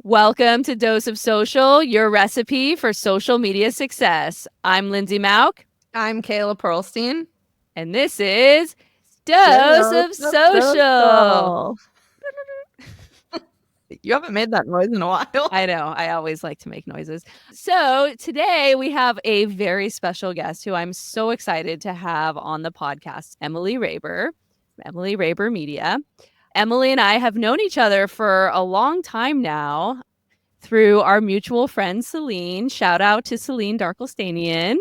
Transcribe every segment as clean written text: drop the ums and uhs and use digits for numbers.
Welcome to Dose of Social, your recipe for social media success. I'm Lindsay Mauk, I'm Kayla Pearlstein. and this is Dose of Social. You haven't made that noise in a while. I know, I always like to make noises. So today we have a very special guest who I'm so excited to have on the podcast, Emily Raiber, Emily Raiber Media. Emily and I have known each other for a long time now through our mutual friend, Celine. Shout out to Celine Darkelstanian.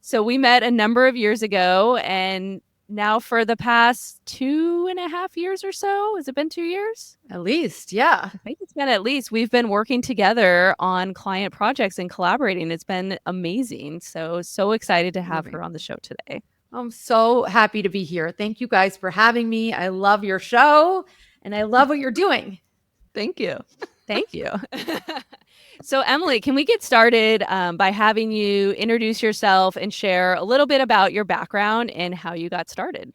So we met a number of years ago, and now for the past 2.5 years or so, has it been 2 years? At least, yeah. I think it's been at least. We've been working together on client projects and collaborating. It's been amazing. So excited to have her on the show today. I'm so happy to be here. Thank you guys for having me. I love your show and I love what you're doing. Thank you. Thank you. So, Emily, can we get started by having you introduce yourself and share a little bit about your background and how you got started?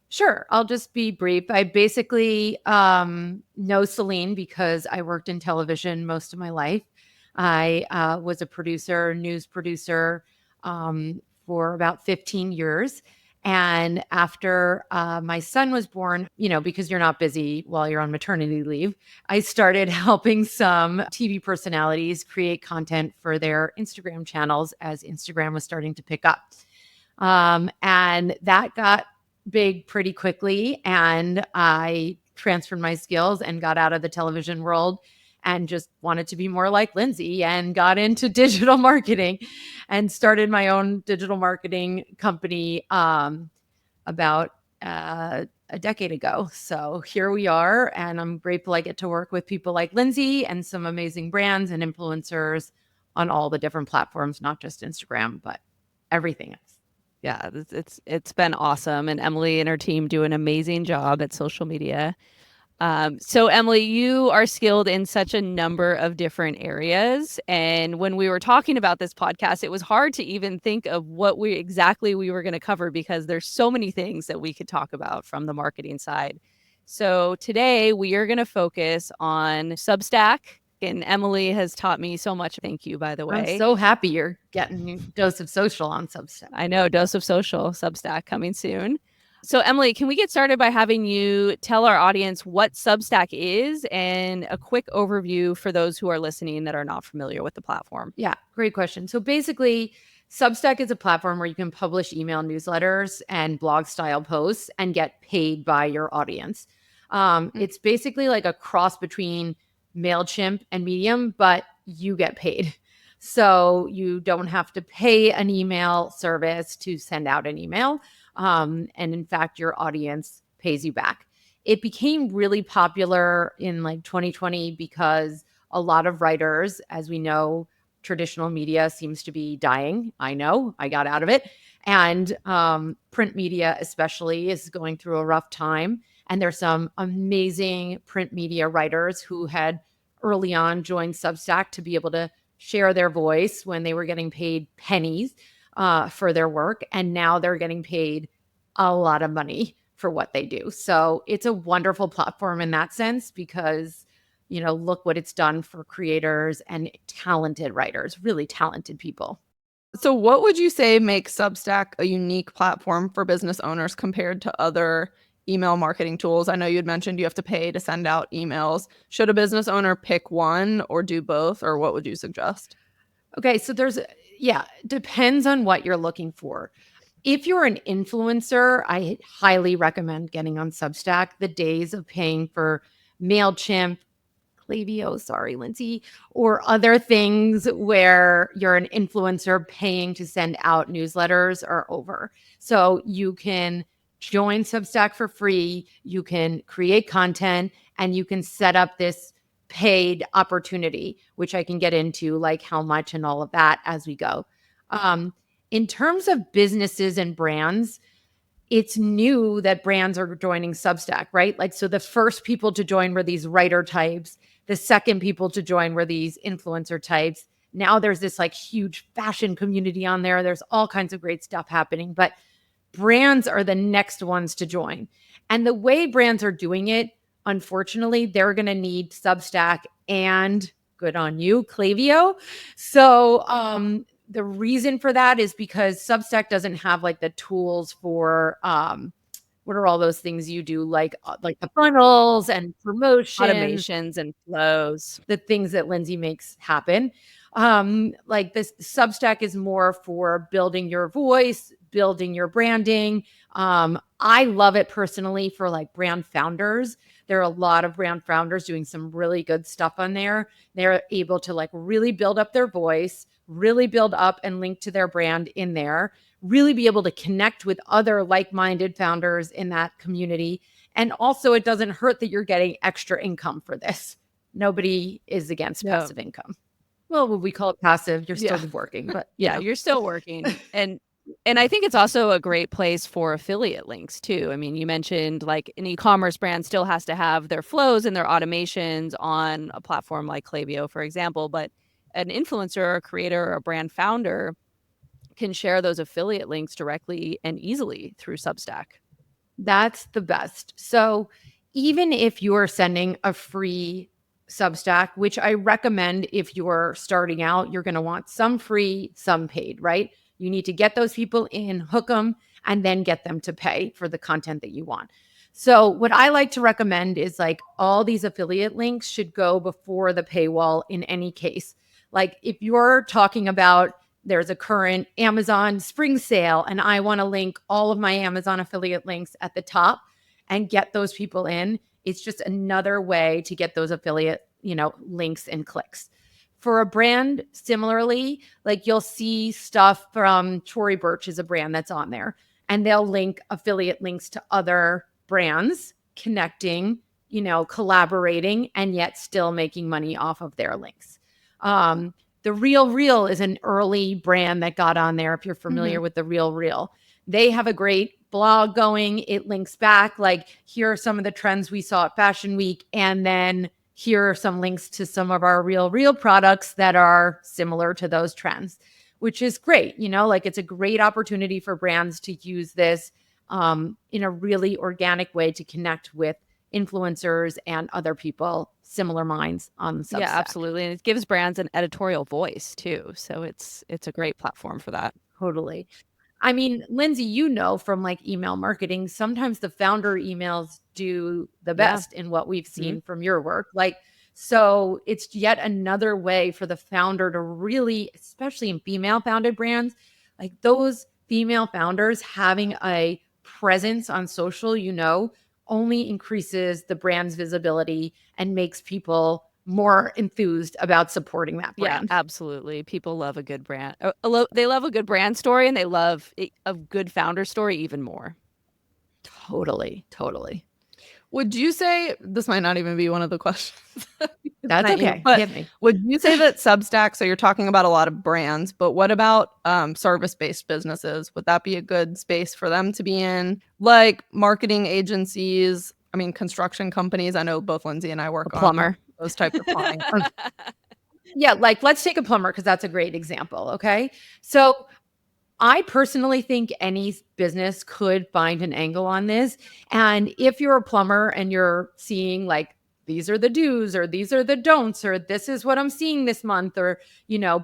Sure. I'll just be brief. I basically know Celine because I worked in television most of my life. I was a producer, news producer for about 15 years. And after my son was born, because you're not busy while you're on maternity leave, I started helping some TV personalities create content for their Instagram channels as Instagram was starting to pick up. And that got big pretty quickly. And I transferred my skills and got out of the television world and just wanted to be more like Lindsay and got into digital marketing and started my own digital marketing company about a decade ago. So here we are, and I'm grateful I get to work with people like Lindsay and some amazing brands and influencers on all the different platforms, not just Instagram, but everything else. Yeah, it's been awesome, and Emily and her team do an amazing job at social media. So Emily, you are skilled in such a number of different areas. And when we were talking about this podcast, it was hard to even think of what we were going to cover because there's so many things that we could talk about from the marketing side. So today we are going to focus on Substack. And Emily has taught me so much. Thank you, by the way. I'm so happy you're getting your Dose of Social on Substack. I know, Dose of Social, Substack coming soon. So, Emily, can we get started by having you tell our audience what Substack is and a quick overview for those who are listening that are not familiar with the platform? Yeah, great question. So basically, Substack is a platform where you can publish email newsletters and blog style posts and get paid by your audience. It's basically like a cross between MailChimp and Medium, but you get paid. So you don't have to pay an email service to send out an email. And in fact, your audience pays you back. It became really popular in like 2020 because a lot of writers, as we know, traditional media seems to be dying. I know, I got out of it. And print media especially is going through a rough time. And there's some amazing print media writers who had early on joined Substack to be able to share their voice when they were getting paid pennies for their work. And now they're getting paid a lot of money for what they do. So it's a wonderful platform in that sense because, look what it's done for creators and talented writers, really talented people. So what would you say makes Substack a unique platform for business owners compared to other email marketing tools? I know you'd mentioned you have to pay to send out emails. Should a business owner pick one or do both, or what would you suggest? Okay, so depends on what you're looking for. If you're an influencer, I highly recommend getting on Substack. The days of paying for MailChimp, Klaviyo, sorry, Lindsay, or other things where you're an influencer paying to send out newsletters are over. So you can join Substack for free, you can create content, and you can set up this paid opportunity, which I can get into, like how much and all of that as we go. In terms of businesses and brands, it's new that brands are joining Substack, right? Like, so the first people to join were these writer types. The second people to join were these influencer types. Now there's this like huge fashion community on there. There's all kinds of great stuff happening, but brands are the next ones to join. And the way brands are doing it unfortunately, they're going to need Substack and, good on you, Klaviyo. So the reason for that is because Substack doesn't have like the tools for what are all those things you do, like the funnels and promotions, Automations and flows. the things that Lindsay makes happen. Like this Substack is more for building your voice, building your branding. I love it personally for like brand founders. There are a lot of brand founders doing some really good stuff on there. They're able to like really build up their voice, really build up and link to their brand in there, really be able to connect with other like-minded founders in that community. And also it doesn't hurt that you're getting extra income for this. Nobody is against passive income. Well, would we call it passive? You're still working, but yeah, you're still working. And I think it's also a great place for affiliate links too. I mean, you mentioned like an e-commerce brand still has to have their flows and their automations on a platform like Klaviyo, for example, but an influencer, a creator, or a brand founder can share those affiliate links directly and easily through Substack. That's the best. So even if you're sending a free Substack, which I recommend if you're starting out, you're going to want some free, some paid, right? You need to get those people in, hook them, and then get them to pay for the content that you want. So what I like to recommend is like all these affiliate links should go before the paywall in any case. Like if you're talking about there's a current Amazon spring sale and I want to link all of my Amazon affiliate links at the top and get those people in, it's just another way to get those affiliate, links and clicks. For a brand, similarly, like you'll see stuff from Tory Burch is a brand that's on there, and they'll link affiliate links to other brands, connecting, collaborating, and yet still making money off of their links. The Real Real is an early brand that got on there. If you're familiar with The Real Real, they have a great blog going. It links back, like, here are some of the trends we saw at Fashion Week. And then here are some links to some of our Real Real products that are similar to those trends, which is great. Like it's a great opportunity for brands to use this in a really organic way to connect with influencers and other people, similar minds on Substack. Yeah, absolutely. And it gives brands an editorial voice too. So it's a great platform for that. Totally. I mean, Lindsay, from like email marketing, sometimes the founder emails do the best in what we've seen from your work. Like, so it's yet another way for the founder to really, especially in female founded brands, like those female founders having a presence on social, only increases the brand's visibility and makes people more enthused about supporting that brand. Yeah, absolutely. People love a good brand. They love a good brand story, and they love a good founder story even more. Totally. Would you say, this might not even be one of the questions. That's okay. But hit me. Would you say that Substack, so you're talking about a lot of brands, but what about service-based businesses? Would that be a good space for them to be in? Like marketing agencies, construction companies. I know both Lindsay and I work a plumber. on those types of clients. Yeah, like let's take a plumber because that's a great example. Okay. So I personally think any business could find an angle on this. And if you're a plumber and you're seeing like, these are the do's or these are the don'ts, or this is what I'm seeing this month, or,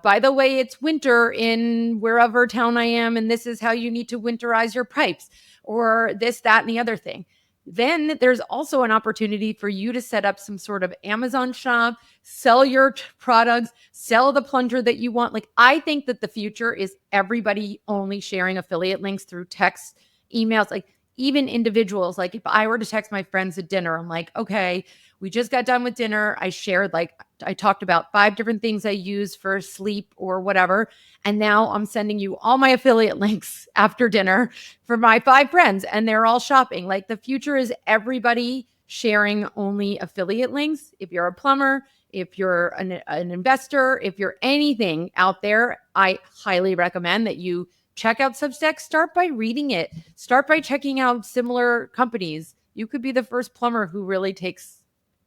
by the way, it's winter in wherever town I am, and this is how you need to winterize your pipes, or this, that, and the other thing. Then there's also an opportunity for you to set up some sort of Amazon shop, sell your products, sell the plunger that you want. Like, I think that the future is everybody only sharing affiliate links through text, emails, like even individuals. Like if I were to text my friends at dinner, I'm like, okay, we just got done with dinner. I shared, I talked about 5 different things I use for sleep or whatever. And now I'm sending you all my affiliate links after dinner for my 5 friends, and they're all shopping. Like the future is everybody sharing only affiliate links. If you're a plumber, if you're an investor, if you're anything out there, I highly recommend that you check out Substack. Start by reading it. Start by checking out similar companies. You could be the first plumber who really takes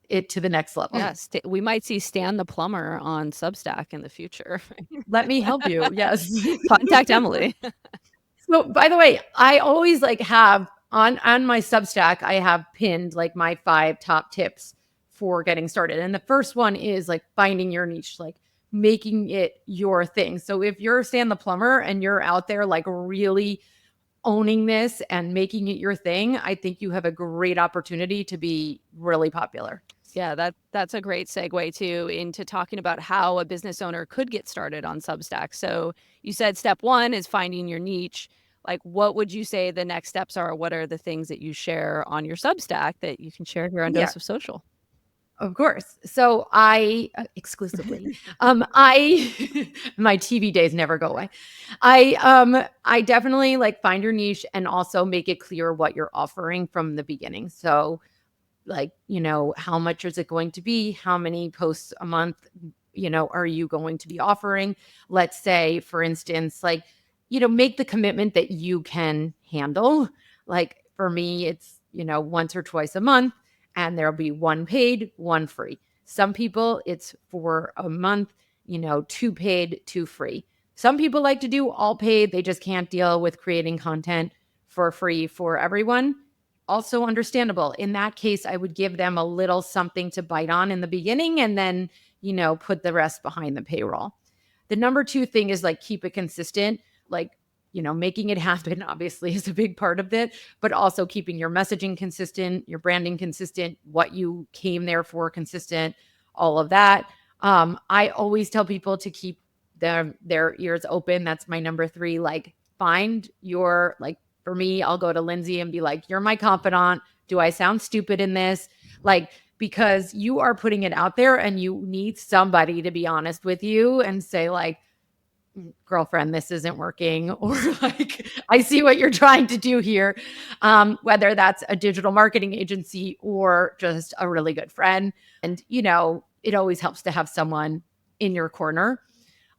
it to the next level. Yes, we might see Stan the plumber on Substack in the future. Let me help you. Yes. Contact Emily. So by the way, I always have on my Substack, I have pinned like my 5 top tips for getting started. And the first one is like finding your niche, like making it your thing. So if you're Stan the plumber and you're out there like really owning this and making it your thing, I think you have a great opportunity to be really popular. Yeah, that's a great segue too into talking about how a business owner could get started on Substack. So you said step 1 is finding your niche. Like, what would you say the next steps are? What are the things that you share on your Substack that you can share here on Yeah. Dose of Social? Of course. So I exclusively, I my TV days never go away. I definitely like find your niche and also make it clear what you're offering from the beginning. So like, how much is it going to be? How many posts a month, are you going to be offering? Let's say, for instance, like, make the commitment that you can handle. Like for me, it's, once or twice a month, and there'll be one paid, one free. Some people it's for a month, 2 paid, 2 free. Some people like to do all paid. They just can't deal with creating content for free for everyone. Also understandable. In that case, I would give them a little something to bite on in the beginning and then, put the rest behind the paywall. The number 2 thing is like keep it consistent. Like, making it happen obviously is a big part of it, but also keeping your messaging consistent, your branding consistent, what you came there for consistent, all of that. I always tell people to keep their ears open. That's my number 3. Like find your, like, for me, I'll go to Lindsay and be like, you're my confidant. Do I sound stupid in this? Like, because you are putting it out there and you need somebody to be honest with you and say like, girlfriend, this isn't working. Or like, I see what you're trying to do here. Whether that's a digital marketing agency or just a really good friend. And, it always helps to have someone in your corner.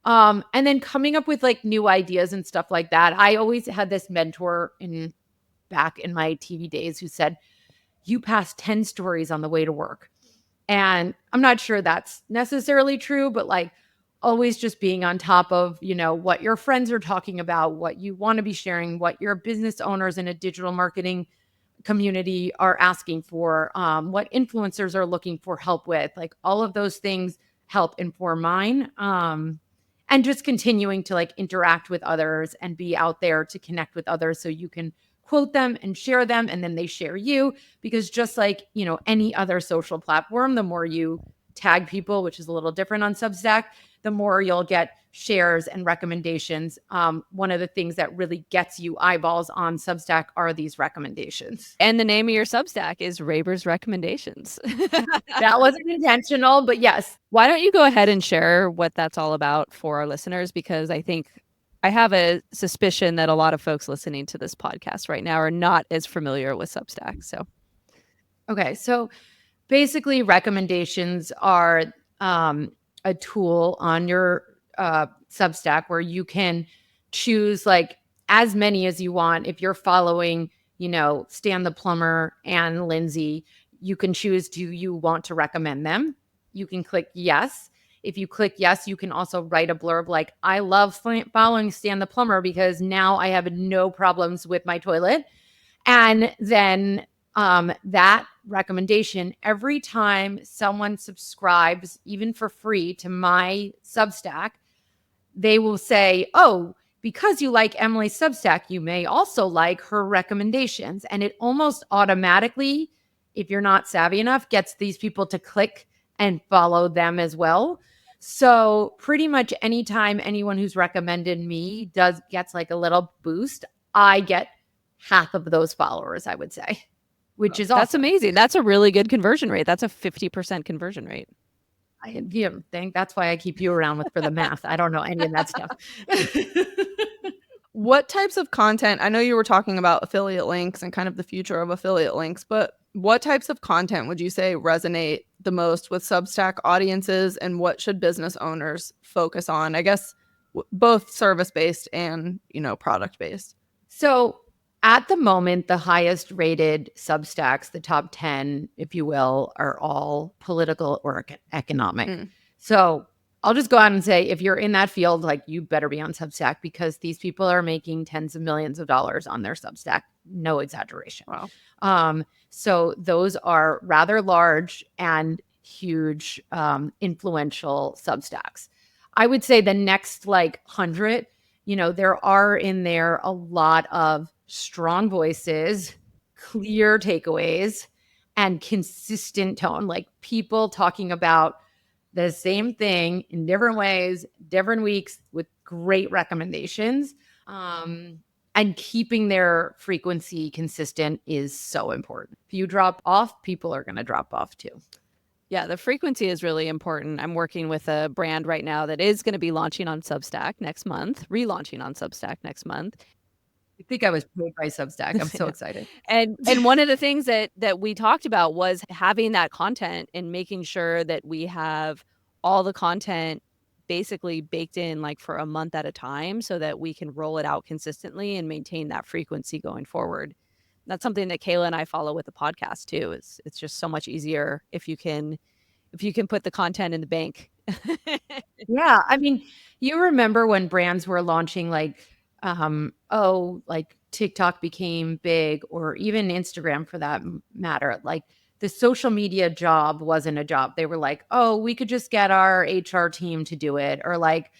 And then coming up with like new ideas and stuff like that. I always had this mentor back in my TV days who said, you pass 10 stories on the way to work. And I'm not sure that's necessarily true, but like always just being on top of, what your friends are talking about, what you want to be sharing, what your business owners in a digital marketing community are asking for, what influencers are looking for help with, like all of those things help inform mine. And just continuing to like interact with others and be out there to connect with others so you can quote them and share them and then they share you. Because just like, any other social platform, the more you tag people, which is a little different on Substack, the more you'll get shares and recommendations. One of the things that really gets you eyeballs on Substack are these recommendations. And the name of your Substack is Raiber's Recommendations. That wasn't intentional, but yes. Why don't you go ahead and share what that's all about for our listeners? Because I think I have a suspicion that a lot of folks listening to this podcast right now are not as familiar with Substack. So, okay. So basically recommendations are a tool on your Substack where you can choose like as many as you want. If you're following, Stan the plumber and Lindsay, you can choose, do you want to recommend them? You can click yes. If you click yes, you can also write a blurb like, I love following Stan the plumber because now I have no problems with my toilet. And then that recommendation, every time someone subscribes, even for free, to my Substack, they will say, oh, because you like Emily's Substack, you may also like her recommendations. And it almost automatically, if you're not savvy enough, gets these people to click and follow them as well. So pretty much anytime anyone who's recommended me gets like a little boost, I get half of those followers, I would say, which is awesome. That's amazing. That's a really good conversion rate. That's a 50% conversion rate. I think that's why I keep you around for the math. I don't know any of that stuff. What types of content? I know you were talking about affiliate links and kind of the future of affiliate links, but what types of content would you say resonate the most with Substack audiences, and what should business owners focus on? I guess both service-based and, product-based. So at the moment, the highest rated Substacks, the top 10, if you will, are all political or economic. So I'll just go out and say, if you're in that field, like you better be on Substack because these people are making tens of millions of dollars on their Substack no exaggeration. Wow. So those are rather large and huge, influential Substacks. I would say the next like 100, there are in there a lot of strong voices, clear takeaways, and consistent tone, like people talking about the same thing in different ways, different weeks with great recommendations. And keeping their frequency consistent is so important. If you drop off, people are going to drop off too. Yeah, the frequency is really important. I'm working with a brand right now that is going to be launching on Substack next month, relaunching on Substack next month. I think I was paid by Substack. I'm so excited. And one of the things that we talked about was having that content and making sure that we have all the content basically baked in like for a month at a time so that we can roll it out consistently and maintain that frequency going forward. That's something that Kayla and I follow with the podcast too. It's just so much easier if you can put the content in the bank. Yeah. I mean, you remember when brands were launching like, like TikTok became big, or even Instagram for that matter. Like the social media job wasn't a job. They were like, oh, we could just get our HR team to do it. Or like,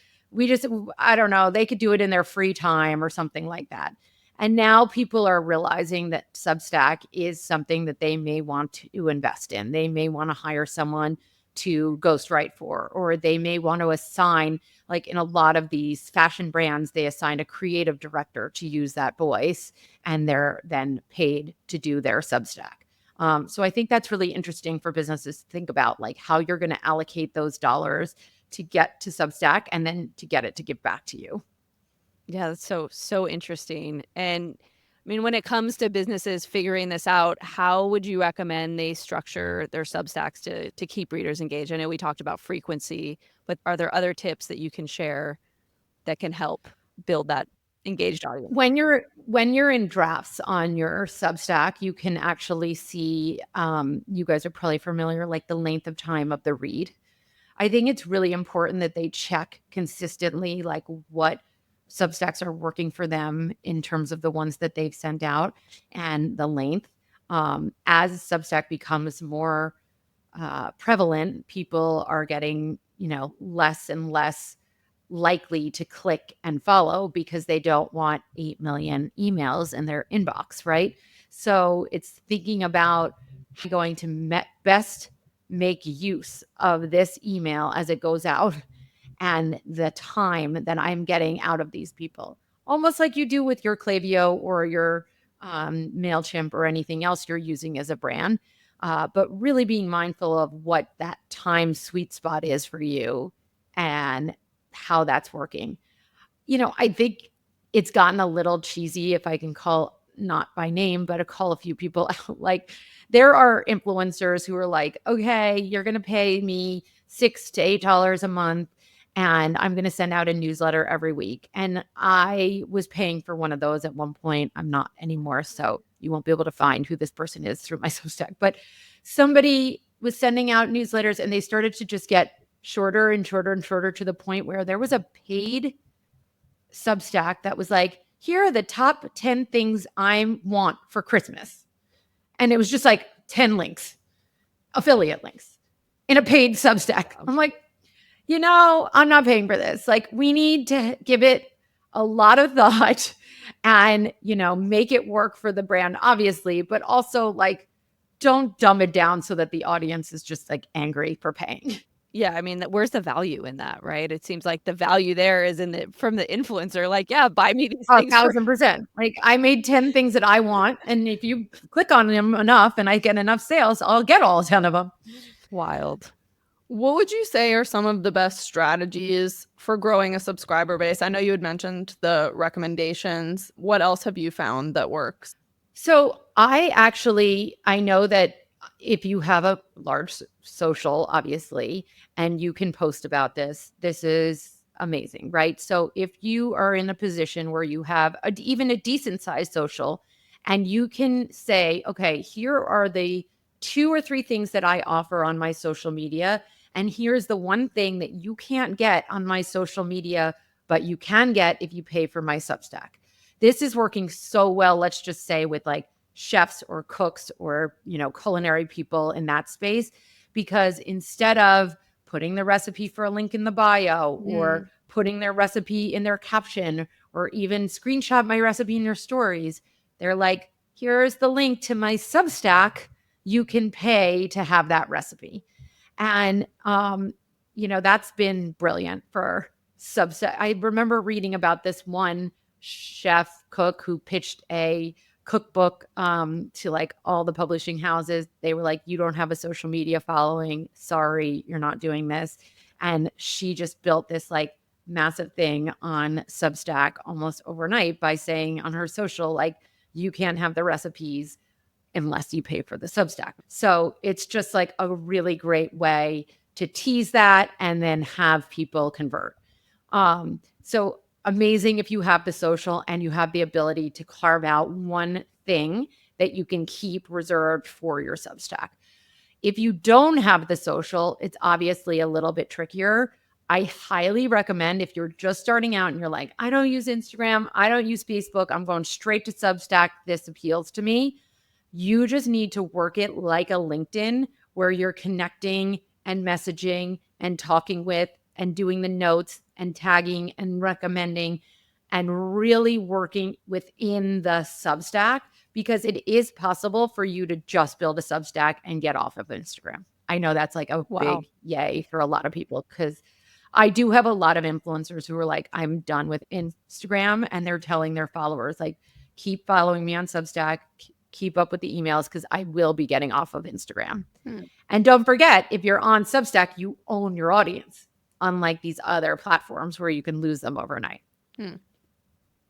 I don't know, they could do it in their free time or something like that. And now people are realizing that Substack is something that they may want to invest in. They may want to hire someone to ghostwrite for, or they may want to assign, like in a lot of these fashion brands, they assign a creative director to use that voice, and they're then paid to do their Substack. So I think that's really interesting for businesses to think about, like how you're going to allocate those dollars to get to Substack and then to get it to give back to you. Yeah, that's so interesting. And I mean, when it comes to businesses figuring this out, how would you recommend they structure their Substacks to keep readers engaged? I know we talked about frequency, but are there other tips that you can share that can help build that engaged audience? When you're in drafts on your Substack, you can actually see, you guys are probably familiar, like the length of time of the read. I think it's really important that they check consistently, like what Substacks are working for them in terms of the ones that they've sent out and the length. As Substack becomes more prevalent, people are getting, less and less likely to click and follow because they don't want 8 million emails in their inbox, right? So it's thinking about how you're going to best make use of this email as it goes out and the time that I'm getting out of these people. Almost like you do with your Klaviyo or your MailChimp or anything else you're using as a brand. But really being mindful of what that time sweet spot is for you and how that's working. I think it's gotten a little cheesy, if I can call, not by name, but to call a few people out. Like there are influencers who are like, okay, you're going to pay me $6 to $8 a month, and I'm going to send out a newsletter every week. And I was paying for one of those at one point. I'm not anymore. So you won't be able to find who this person is through my Substack. But somebody was sending out newsletters, and they started to just get shorter and shorter and shorter, to the point where there was a paid Substack that was like, here are the top 10 things I want for Christmas. And it was just like 10 links, affiliate links in a paid Substack. I'm like, I'm not paying for this. Like, we need to give it a lot of thought and, make it work for the brand, obviously, but also like, don't dumb it down so that the audience is just like angry for paying. Yeah, I mean, where's the value in that, right? It seems like the value there is from the influencer. Like, yeah, buy me these things. 1,000%. Like, I made 10 things that I want, and if you click on them enough and I get enough sales, I'll get all 10 of them. Wild. What would you say are some of the best strategies for growing a subscriber base? I know you had mentioned the recommendations. What else have you found that works? So I know that if you have a large social, obviously, and you can post about this is amazing, right? So if you are in a position where you have even a decent sized social, and you can say, okay, here are the 2 or 3 things that I offer on my social media, and here's the one thing that you can't get on my social media, but you can get if you pay for my Substack. this is working so well, let's just say with like chefs or cooks or, culinary people in that space, because instead of putting the recipe for a link in the bio or putting their recipe in their caption or even screenshot my recipe in your stories, they're like, here's the link to my Substack. You can pay to have that recipe. And, that's been brilliant for Substack. I remember reading about this one chef cook who pitched a cookbook to like all the publishing houses. They were like, you don't have a social media following. Sorry, you're not doing this. And she just built this like massive thing on Substack almost overnight by saying on her social, like, you can't have the recipes unless you pay for the Substack. So it's just like a really great way to tease that and then have people convert. So amazing if you have the social and you have the ability to carve out one thing that you can keep reserved for your Substack. If you don't have the social, it's obviously a little bit trickier. I highly recommend if you're just starting out and you're like, I don't use Instagram, I don't use Facebook, I'm going straight to Substack, this appeals to me. You just need to work it like a LinkedIn where you're connecting and messaging and talking with and doing the notes and tagging and recommending and really working within the Substack, because it is possible for you to just build a Substack and get off of Instagram. I know that's like a big yay for a lot of people, because I do have a lot of influencers who are like, I'm done with Instagram, and they're telling their followers, like, keep following me on Substack, keep up with the emails, because I will be getting off of Instagram. And don't forget, if you're on Substack, you own your audience, unlike these other platforms where you can lose them overnight.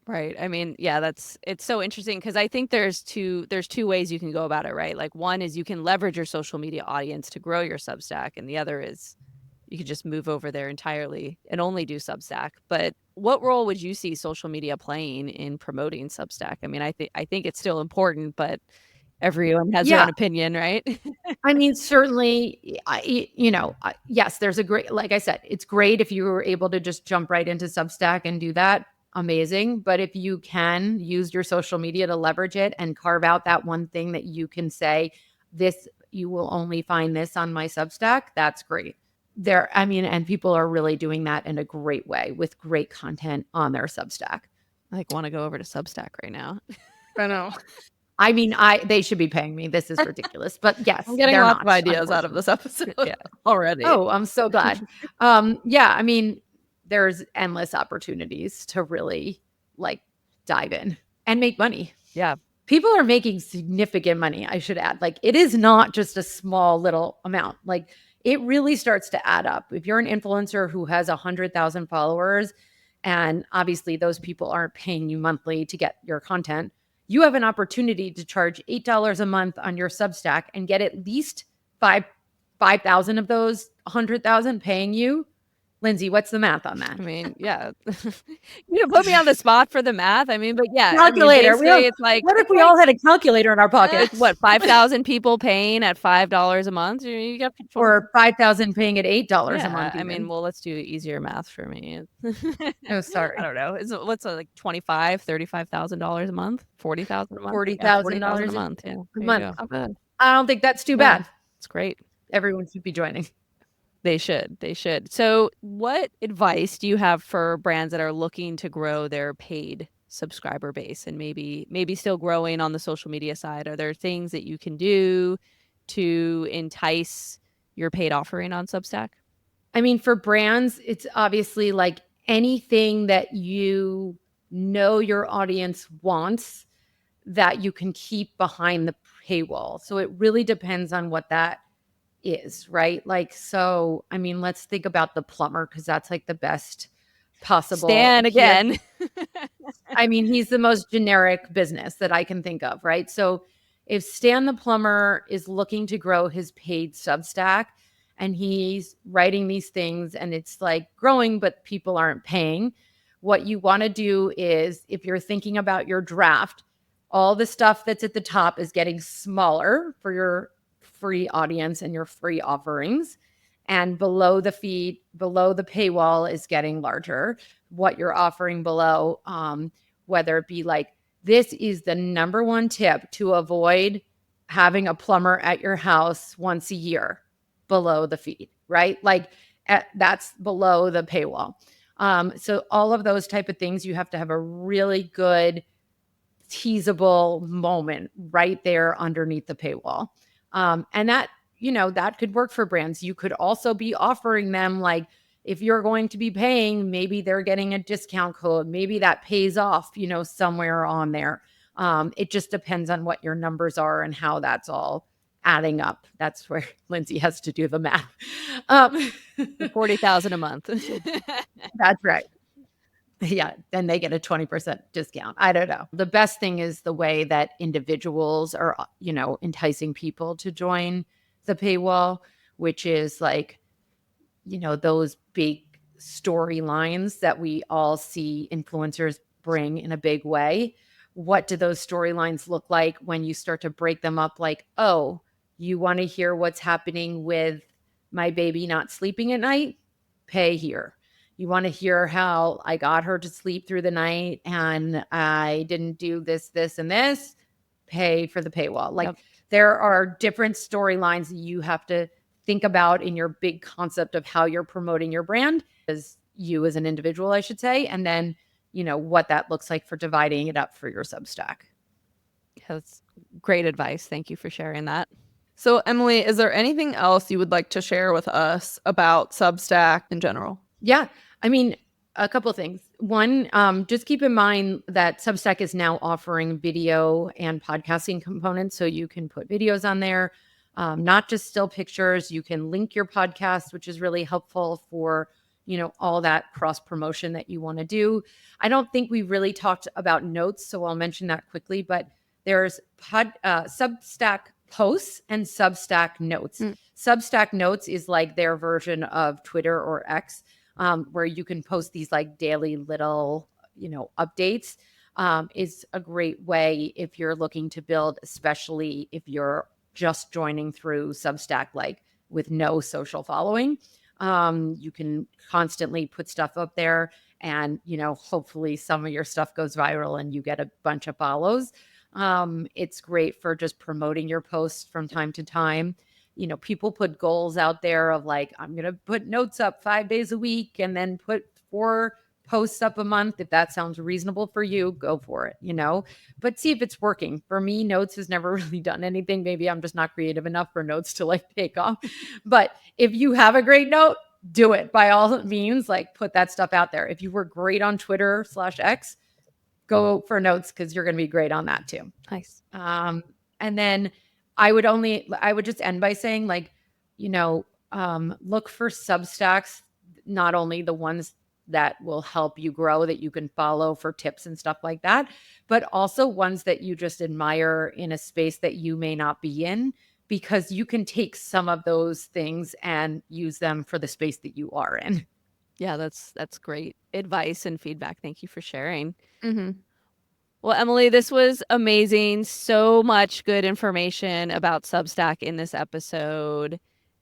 Right. I mean, yeah, it's so interesting because I think there's two ways you can go about it, right? Like one is you can leverage your social media audience to grow your Substack, and the other is you could just move over there entirely and only do Substack. But what role would you see social media playing in promoting Substack? I mean, I think it's still important, but everyone has their own opinion, right? I mean, certainly, yes, there's like I said, it's great if you were able to just jump right into Substack and do that. Amazing. But if you can use your social media to leverage it and carve out that one thing that you can say, you will only find this on my Substack, that's great. And people are really doing that in a great way with great content on their Substack. I want to go over to Substack right now. I know. I mean, they should be paying me. This is ridiculous. But yes, I'm getting lots of ideas out of this episode already. Oh, I'm so glad. I mean, there's endless opportunities to really dive in and make money. Yeah. People are making significant money, I should add. It is not just a small little amount. It really starts to add up. If you're an influencer who has 100,000 followers, and obviously those people aren't paying you monthly to get your content, you have an opportunity to charge $8 a month on your Substack and get at least 5,000 of those 100,000 paying you. Lindsay, what's the math on that? I mean, yeah. You put me on the spot for the math. I mean, but yeah. Calculator. I mean, it's like, what if we all had a calculator in our pocket? What, 5,000 people paying at $5 a month? You got or 5,000 paying at $8 a month. I mean, well, let's do easier math for me. Oh, sorry. I don't know. What's like $35,000 a month? $40,000 a month? $40,000 a month. Yeah. A month. Not bad. I don't think that's too bad. It's great. Everyone should be joining. They should. So what advice do you have for brands that are looking to grow their paid subscriber base and maybe still growing on the social media side? Are there things that you can do to entice your paid offering on Substack? I mean, for brands, it's obviously anything that you know your audience wants that you can keep behind the paywall. So it really depends on what that is, right? So, I mean, let's think about the plumber, because that's the best possible. Stan again. I mean, he's the most generic business that I can think of, right? So if Stan the plumber is looking to grow his paid Substack and he's writing these things and it's growing, but people aren't paying, what you want to do is, if you're thinking about your draft, all the stuff that's at the top is getting smaller for your free audience and your free offerings, and below the paywall is getting larger. What you're offering below whether it be like, this is the number one tip to avoid having a plumber at your house once a year below the feed, right? Like that's below the paywall. So all of those type of things, you have to have a really good teasable moment right there underneath the paywall. And that, that could work for brands. You could also be offering them, like, if you're going to be paying, maybe they're getting a discount code. Maybe that pays off, somewhere on there. It just depends on what your numbers are and how that's all adding up. That's where Lindsay has to do the math. 40,000 a month. That's right. Yeah, then they get a 20% discount. I don't know. The best thing is the way that individuals are, enticing people to join the paywall, which is like, those big storylines that we all see influencers bring in a big way. What do those storylines look like when you start to break them up? Like, oh, you want to hear what's happening with my baby not sleeping at night? Pay here. You want to hear how I got her to sleep through the night and I didn't do this, this, and this? Pay for the paywall. Like, there are different storylines that you have to think about in your big concept of how you're promoting your brand as you as an individual, I should say. And then, what that looks like for dividing it up for your Substack. That's great advice. Thank you for sharing that. So, Emily, is there anything else you would like to share with us about Substack in general? Yeah. I mean, a couple of things. One, just keep in mind that Substack is now offering video and podcasting components. So you can put videos on there, not just still pictures. You can link your podcast, which is really helpful for, all that cross promotion that you want to do. I don't think we really talked about notes, so I'll mention that quickly, but there's Substack posts and Substack notes. Substack notes is like their version of Twitter or X, where you can post these like daily little, updates. Is a great way if you're looking to build, especially if you're just joining through Substack, like with no social following. You can constantly put stuff up there and, hopefully some of your stuff goes viral and you get a bunch of follows. It's great for just promoting your posts from time to time. People put goals out there of like, I'm going to put notes up 5 days a week and then put 4 posts up a month. If that sounds reasonable for you, go for it, but see if it's working. For me, notes has never really done anything. Maybe I'm just not creative enough for notes to like take off. But if you have a great note, do it by all means, like put that stuff out there. If you were great on Twitter/X, go for notes because you're going to be great on that too. Nice. And then I would just end by saying, like, look for Substacks, not only the ones that will help you grow that you can follow for tips and stuff like that, but also ones that you just admire in a space that you may not be in, because you can take some of those things and use them for the space that you are in. Yeah, that's great advice and feedback. Thank you for sharing. Mm-hmm. Well, Emily, this was amazing. So much good information about Substack in this episode.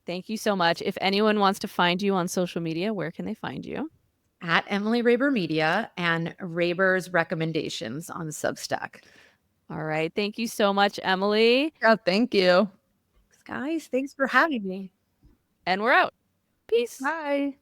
Thank you so much. If anyone wants to find you on social media, where can they find you? At Emily Raiber Media and Raiber's Recommendations on Substack. All right. Thank you so much, Emily. Yeah, thank you. Guys, thanks for having me. And we're out. Peace. Bye.